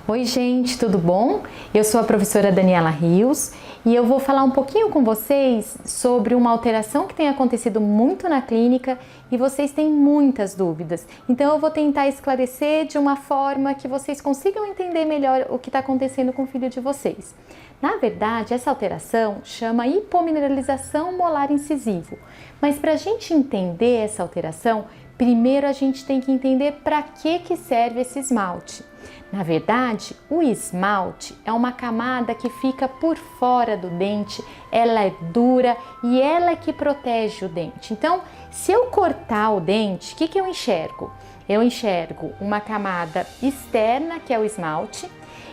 Oi gente, tudo bom? Eu sou a professora Daniela Rios e eu vou falar um pouquinho com vocês sobre uma alteração que tem acontecido muito na clínica e vocês têm muitas dúvidas. Então eu vou tentar esclarecer de uma forma que vocês consigam entender melhor o que está acontecendo com o filho de vocês. Na verdade, essa alteração chama hipomineralização molar incisivo, mas para a gente entender essa alteração, primeiro a gente tem que entender para que serve esse esmalte. Na verdade, o esmalte é uma camada que fica por fora do dente, ela é dura e ela é que protege o dente. Então, se eu cortar o dente, o que eu enxergo? Eu enxergo uma camada externa, que é o esmalte,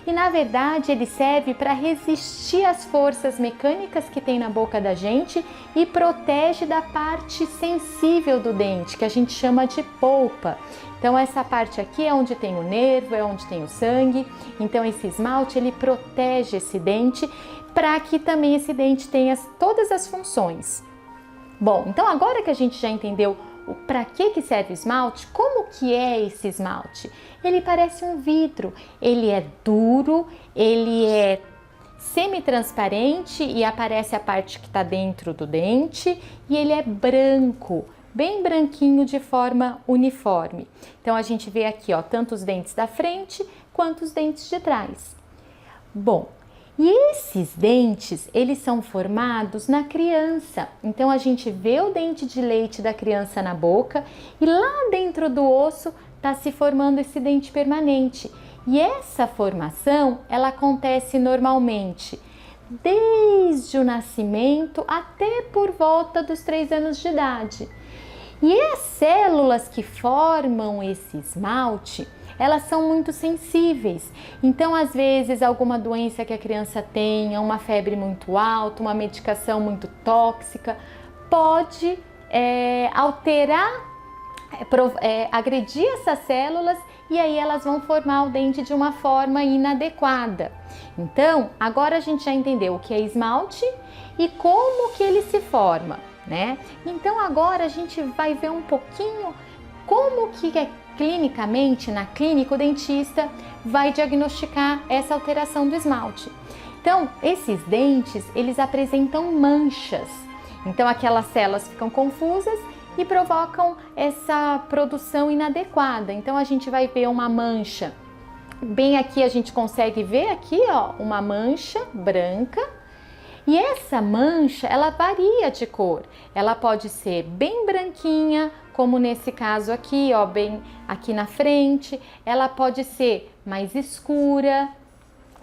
e na verdade ele serve para resistir às forças mecânicas que tem na boca da gente e protege da parte sensível do dente, que a gente chama de polpa. Então essa parte aqui é onde tem o nervo, é onde tem o sangue, então esse esmalte ele protege esse dente para que também esse dente tenha todas as funções. Bom, então agora que a gente já entendeu para que serve o esmalte, como que é esse esmalte? Ele parece um vidro, ele é duro, ele é semi-transparente e aparece a parte que está dentro do dente e ele é branco, bem branquinho de forma uniforme. Então a gente vê aqui, ó, tanto os dentes da frente quanto os dentes de trás. Bom, e esses dentes, eles são formados na criança. Então a gente vê o dente de leite da criança na boca e lá dentro do osso está se formando esse dente permanente. E essa formação, ela acontece normalmente desde o nascimento até por volta dos 3 anos de idade. E as células que formam esse esmalte, elas são muito sensíveis. Então, às vezes, alguma doença que a criança tenha, uma febre muito alta, uma medicação muito tóxica, pode alterar, agredir essas células e aí elas vão formar o dente de uma forma inadequada. Então, agora a gente já entendeu o que é esmalte e como que ele se forma, né? Então, agora a gente vai ver um pouquinho como que clinicamente, na clínica, o dentista vai diagnosticar essa alteração do esmalte. Então, esses dentes, eles apresentam manchas. Então, aquelas células ficam confusas e provocam essa produção inadequada. Então, a gente vai ver uma mancha. Bem aqui, a gente consegue ver aqui, ó, uma mancha branca. E essa mancha, ela varia de cor. Ela pode ser bem branquinha, como nesse caso aqui, ó, bem aqui na frente. Ela pode ser mais escura.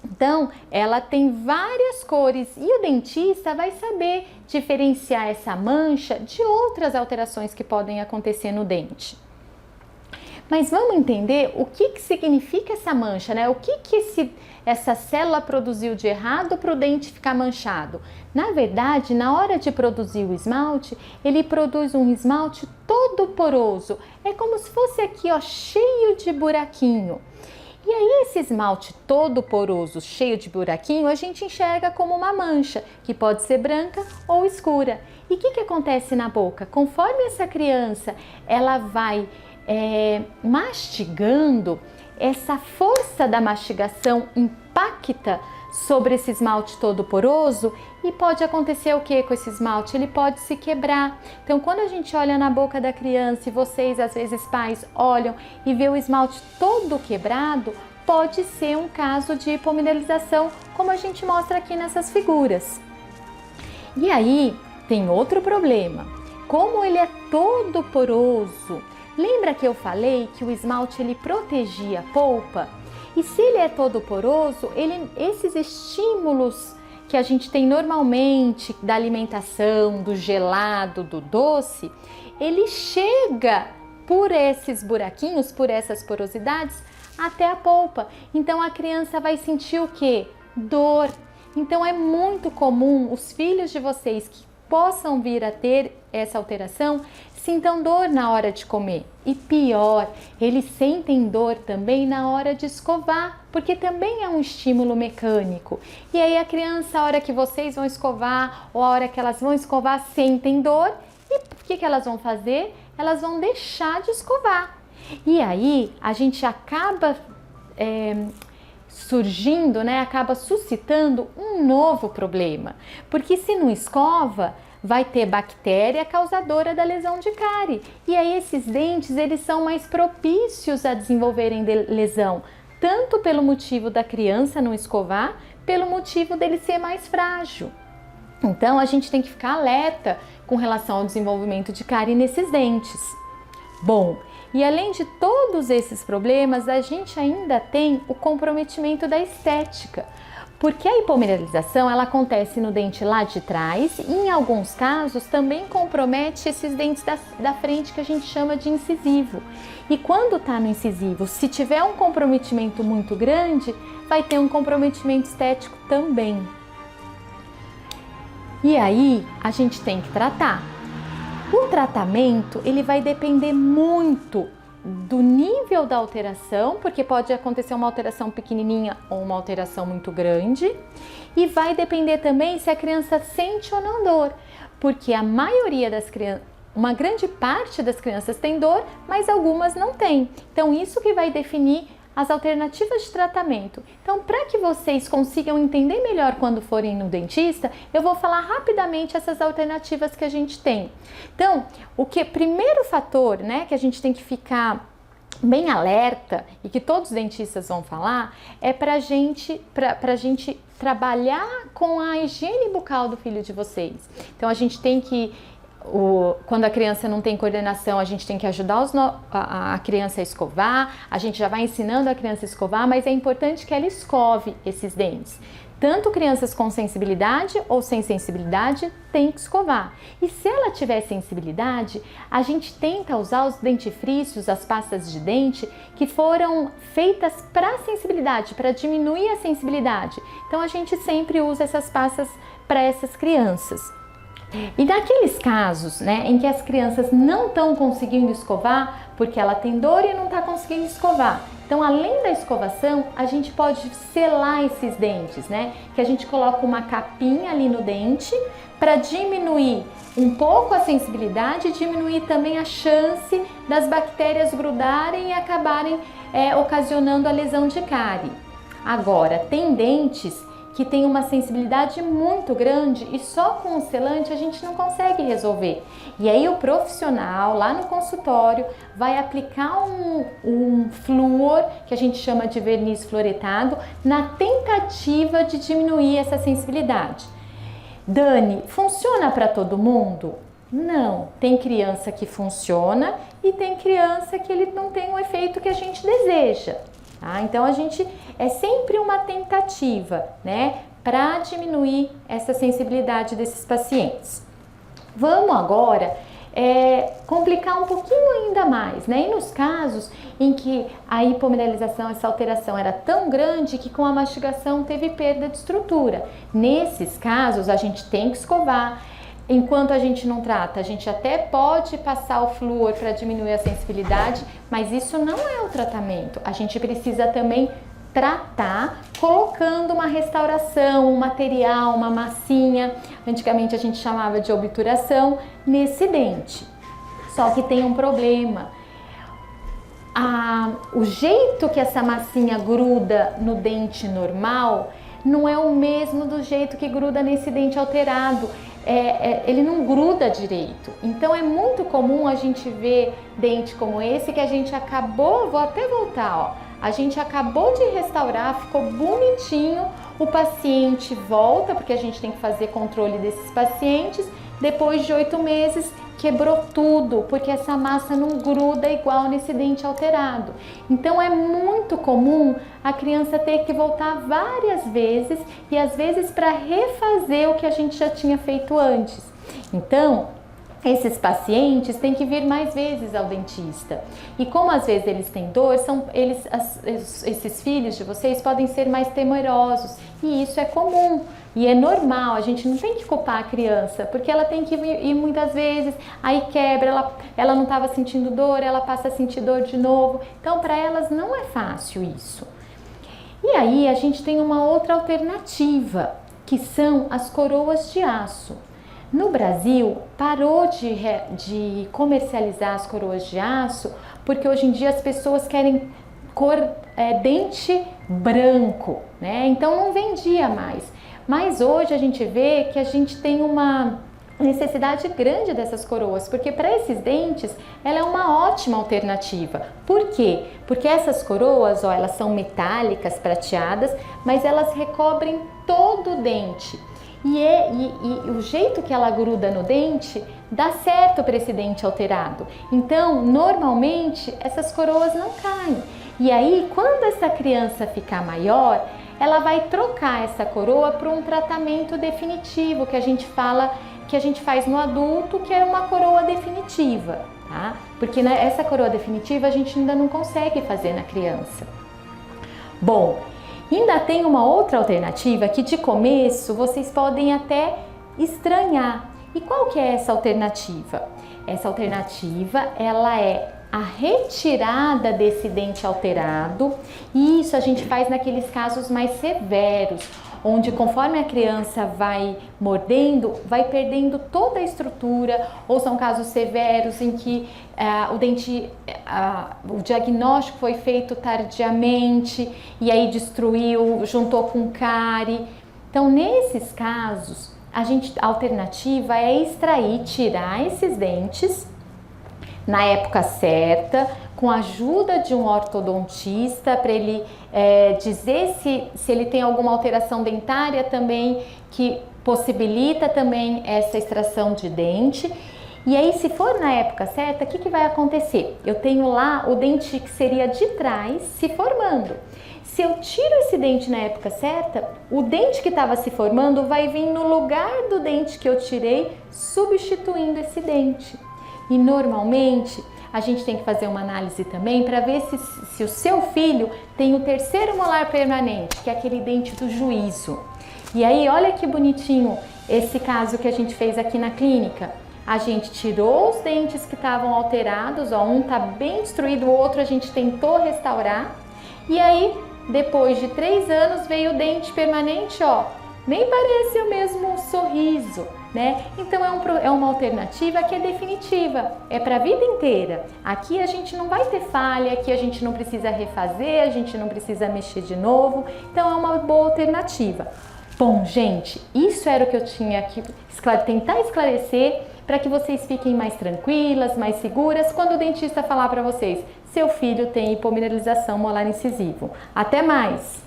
Então, ela tem várias cores e o dentista vai saber diferenciar essa mancha de outras alterações que podem acontecer no dente. Mas vamos entender o que significa essa mancha, né? O que essa célula produziu de errado para o dente ficar manchado? Na verdade, na hora de produzir o esmalte, ele produz um esmalte todo poroso. É como se fosse aqui, ó, cheio de buraquinho. E aí esse esmalte todo poroso, cheio de buraquinho, a gente enxerga como uma mancha, que pode ser branca ou escura. E o que acontece na boca? Conforme essa criança, ela vai mastigando, essa força da mastigação impacta sobre esse esmalte todo poroso e pode acontecer o que com esse esmalte? Ele pode se quebrar. Então, quando a gente olha na boca da criança e vocês, às vezes pais, olham e vê o esmalte todo quebrado, pode ser um caso de hipomineralização, como a gente mostra aqui nessas figuras. E aí, tem outro problema. Como ele é todo poroso, lembra que eu falei que o esmalte ele protegia a polpa? E se ele é todo poroso, esses estímulos que a gente tem normalmente da alimentação, do gelado, do doce, ele chega por esses buraquinhos, por essas porosidades, até a polpa. Então a criança vai sentir o quê? Dor. Então é muito comum os filhos de vocês que possam vir a ter essa alteração sintam dor na hora de comer. E pior, eles sentem dor também na hora de escovar, porque também é um estímulo mecânico. E aí a criança, a hora que vocês vão escovar ou a hora que elas vão escovar, sentem dor. E o que elas vão fazer? Elas vão deixar de escovar. E aí a gente acaba surgindo, né, acaba suscitando um novo problema, porque se não escova, vai ter bactéria causadora da lesão de cárie, e aí esses dentes eles são mais propícios a desenvolverem lesão, tanto pelo motivo da criança não escovar, pelo motivo dele ser mais frágil. Então a gente tem que ficar alerta com relação ao desenvolvimento de cárie nesses dentes. Bom, e além de todos esses problemas, a gente ainda tem o comprometimento da estética, porque a hipomineralização ela acontece no dente lá de trás e em alguns casos também compromete esses dentes da frente que a gente chama de incisivo. E quando está no incisivo, se tiver um comprometimento muito grande, vai ter um comprometimento estético também. E aí a gente tem que tratar. O tratamento ele vai depender muito do nível da alteração, porque pode acontecer uma alteração pequenininha ou uma alteração muito grande, e vai depender também se a criança sente ou não dor, porque a maioria das crianças, uma grande parte das crianças tem dor, mas algumas não têm. Então isso que vai definir as alternativas de tratamento. Então, para que vocês consigam entender melhor quando forem no dentista, eu vou falar rapidamente essas alternativas que a gente tem. Então, primeiro fator, né, que a gente tem que ficar bem alerta e que todos os dentistas vão falar é pra gente trabalhar com a higiene bucal do filho de vocês. Então, a gente tem que quando a criança não tem coordenação, a gente tem que ajudar a criança a escovar, a gente já vai ensinando a criança a escovar, mas é importante que ela escove esses dentes. Tanto crianças com sensibilidade ou sem sensibilidade tem que escovar. E se ela tiver sensibilidade, a gente tenta usar os dentifrícios, as pastas de dente que foram feitas para sensibilidade, para diminuir a sensibilidade. Então a gente sempre usa essas pastas para essas crianças. E naqueles casos, né, em que as crianças não estão conseguindo escovar, porque ela tem dor e não está conseguindo escovar. Então, além da escovação, a gente pode selar esses dentes, né? Que a gente coloca uma capinha ali no dente para diminuir um pouco a sensibilidade e diminuir também a chance das bactérias grudarem e acabarem ocasionando a lesão de cárie. Agora, tem dentes que tem uma sensibilidade muito grande e só com o selante a gente não consegue resolver. E aí o profissional lá no consultório vai aplicar um flúor, que a gente chama de verniz fluoretado, na tentativa de diminuir essa sensibilidade. Dani, funciona para todo mundo? Não, tem criança que funciona e tem criança que ele não tem o efeito que a gente deseja. Tá? Então é sempre uma tentativa, né, para diminuir essa sensibilidade desses pacientes. Vamos agora complicar um pouquinho ainda mais, né? E nos casos em que a hipomineralização, essa alteração era tão grande que com a mastigação teve perda de estrutura. Nesses casos a gente tem que escovar. Enquanto a gente não trata, a gente até pode passar o flúor para diminuir a sensibilidade, mas isso não é o tratamento. A gente precisa também tratar colocando uma restauração, um material, uma massinha, antigamente a gente chamava de obturação, nesse dente. Só que tem um problema. O jeito que essa massinha gruda no dente normal não é o mesmo do jeito que gruda nesse dente alterado. Ele não gruda direito. Então é muito comum a gente ver dente como esse que a gente acabou, vou até voltar, ó. A gente acabou de restaurar, ficou bonitinho, o paciente volta, porque a gente tem que fazer controle desses pacientes, depois de 8 meses quebrou tudo, porque essa massa não gruda igual nesse dente alterado. Então é muito comum a criança ter que voltar várias vezes e às vezes para refazer o que a gente já tinha feito antes. Então, esses pacientes têm que vir mais vezes ao dentista. E como às vezes eles têm dor, esses filhos de vocês podem ser mais temerosos. E isso é comum e é normal. A gente não tem que culpar a criança, porque ela tem que ir muitas vezes, aí quebra, ela não estava sentindo dor, ela passa a sentir dor de novo. Então, para elas não é fácil isso. E aí a gente tem uma outra alternativa, que são as coroas de aço. No Brasil, parou de comercializar as coroas de aço, porque hoje em dia as pessoas querem dente branco, né? Então não vendia mais. Mas hoje a gente vê que a gente tem uma necessidade grande dessas coroas, porque para esses dentes ela é uma ótima alternativa. Por quê? Porque essas coroas, ó, elas são metálicas, prateadas, mas elas recobrem todo o dente. E o jeito que ela gruda no dente dá certo para esse dente alterado. Então, normalmente, essas coroas não caem. E aí, quando essa criança ficar maior, ela vai trocar essa coroa por um tratamento definitivo, que a gente fala, que a gente faz no adulto, que é uma coroa definitiva, tá? Porque essa coroa definitiva a gente ainda não consegue fazer na criança. Bom, ainda tem uma outra alternativa que de começo vocês podem até estranhar. E qual que é essa alternativa? Essa alternativa, ela é a retirada desse dente alterado, e isso a gente faz naqueles casos mais severos, onde conforme a criança vai mordendo, vai perdendo toda a estrutura, ou são casos severos em que o diagnóstico foi feito tardiamente e aí destruiu, juntou com cárie. Então, nesses casos, a alternativa é extrair, tirar esses dentes na época certa, com a ajuda de um ortodontista, para ele dizer se ele tem alguma alteração dentária também, que possibilita também essa extração de dente. E aí, se for na época certa, o que vai acontecer? Eu tenho lá o dente que seria de trás se formando. Se eu tiro esse dente na época certa, o dente que estava se formando vai vir no lugar do dente que eu tirei, substituindo esse dente. E normalmente a gente tem que fazer uma análise também para ver se o seu filho tem o terceiro molar permanente, que é aquele dente do juízo. E aí, olha que bonitinho esse caso que a gente fez aqui na clínica. A gente tirou os dentes que estavam alterados, ó, um tá bem destruído, o outro a gente tentou restaurar. E aí, depois de 3 anos, veio o dente permanente, ó, nem parece o mesmo sorriso, né? Então é uma alternativa que é definitiva, é para a vida inteira. Aqui a gente não vai ter falha, aqui a gente não precisa refazer, a gente não precisa mexer de novo, então é uma boa alternativa. Bom, gente, isso era o que eu tinha que tentar esclarecer para que vocês fiquem mais tranquilas, mais seguras quando o dentista falar para vocês: seu filho tem hipomineralização molar incisivo. Até mais!